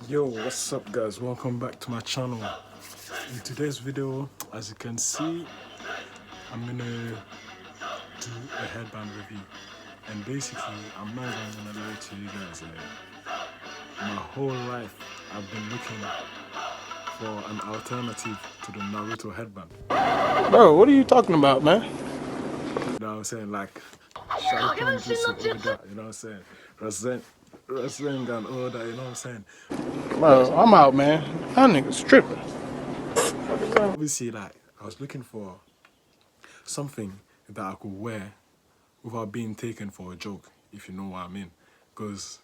Yo, what's up guys? Welcome back to my channel. In today's video, as you can see, I'm gonna do a headband review. And basically, I'm not even gonna lie to you guys. My whole life, I've been looking for an alternative to the Naruto headband. Bro, what are you talking about, man? You know what I'm saying? Like, Sharingan Jutsu, all that, you know what I'm saying? Rasengan, all that, you know what I'm saying? Bro, I'm out, man. That nigga's tripping. Obviously, like, I was looking for something that I could wear without being taken for a joke, if you know what I mean. Because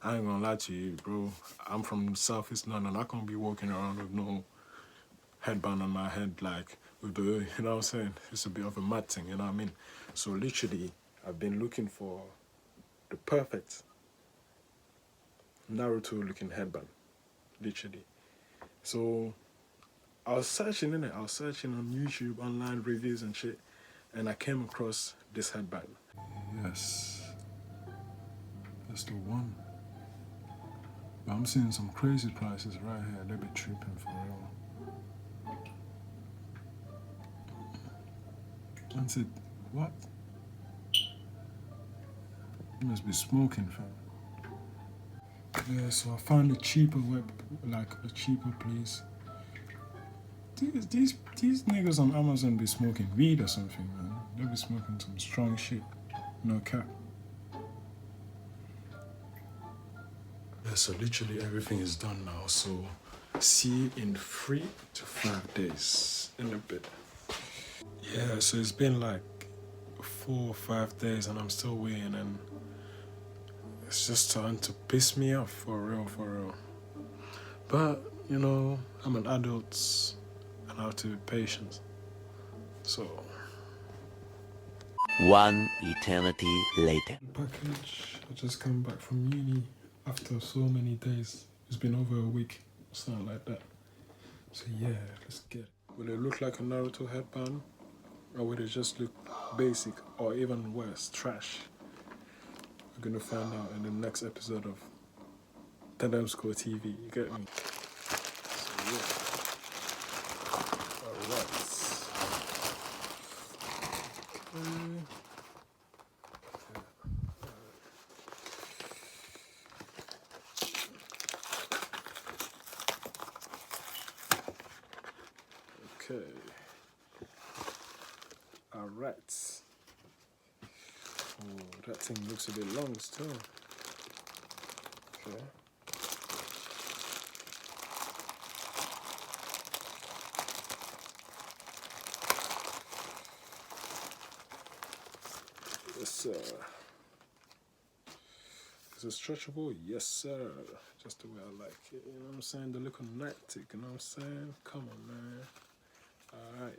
I ain't gonna lie to you, bro. I'm from Southeast London. I can't be walking around with no headband on my head, like with the, you know what I'm saying? It's a bit of a mad thing, you know what I mean? So literally, I've been looking for the perfect Naruto looking headband, literally. So I was searching in it. I was searching on YouTube, online reviews and shit, and I came across this headband. Yes, that's the one. But I'm seeing some crazy prices right here. They be tripping for real. I said, what? You must be smoking, fam. Yeah, so I found a cheaper a cheaper place. These niggas on Amazon be smoking weed or something, man. They be smoking some strong shit. No cap. Yeah, so literally everything is done now. So see you in 3 to 5 days in a bit. Yeah, so it's been like 4 or 5 days and I'm still waiting, and it's just starting to piss me off for real, for real. But, you know, I'm an adult and I have to be patient. So. One eternity later. Package. I just come back from uni after so many days. It's been over a week, something like that. So yeah, let's get it. Will it look like a Naruto headband? Or will it just look basic or even worse, trash? We're gonna find out in the next episode of Tandem Score TV, you get me? So yeah. Alright. Okay. Alright. Oh, that thing looks a bit long still. Okay. Yes, sir. Is it stretchable? Yes, sir. Just the way I like it. You know what I'm saying? The look of night tick, you know what I'm saying? Come on, man. Alright.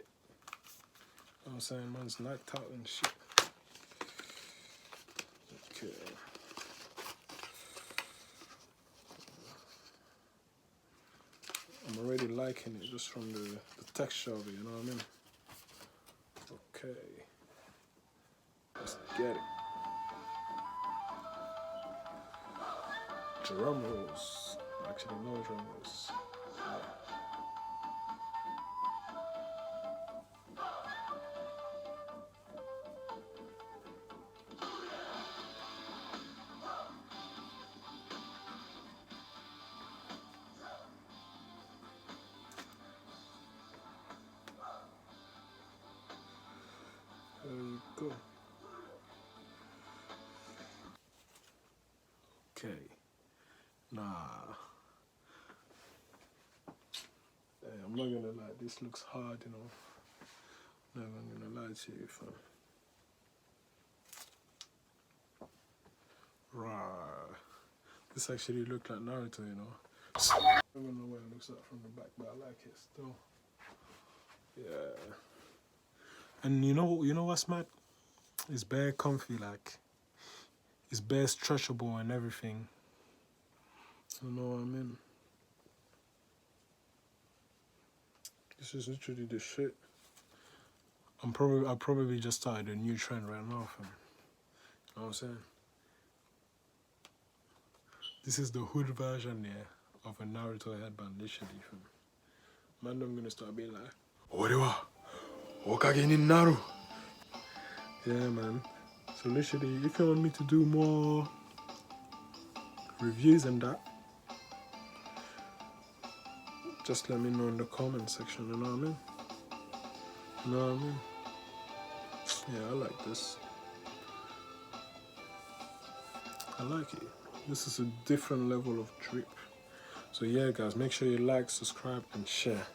You know what I'm saying? Man's knocked out and shit. Okay. I'm already liking it just from the texture of it, you know what I mean? Okay. Let's get it. Drum rolls. Actually, no drum rolls. There you go. Okay. Nah. Hey, I'm not gonna lie, this looks hard, you know. Never gonna lie to you, fam. Rah. This actually looked like Naruto, you know. I don't know what it looks like from the back, but I like it still. Yeah. And you know what's mad? It's bare comfy, like it's bare stretchable and everything. You know what I mean? This is literally the shit. I probably just started a new trend right now, fam. You know what I'm saying? This is the hood version, yeah. of a Naruto headband, literally. Man, I'm gonna start being like, Orewa, Okage ni Naru. Yeah, man. So literally, if you want me to do more reviews and that, just let me know in the comment section, you know what I mean? You know what I mean? Yeah, I like this. I like it. This is a different level of drip. So yeah, guys, make sure you like, subscribe, and share.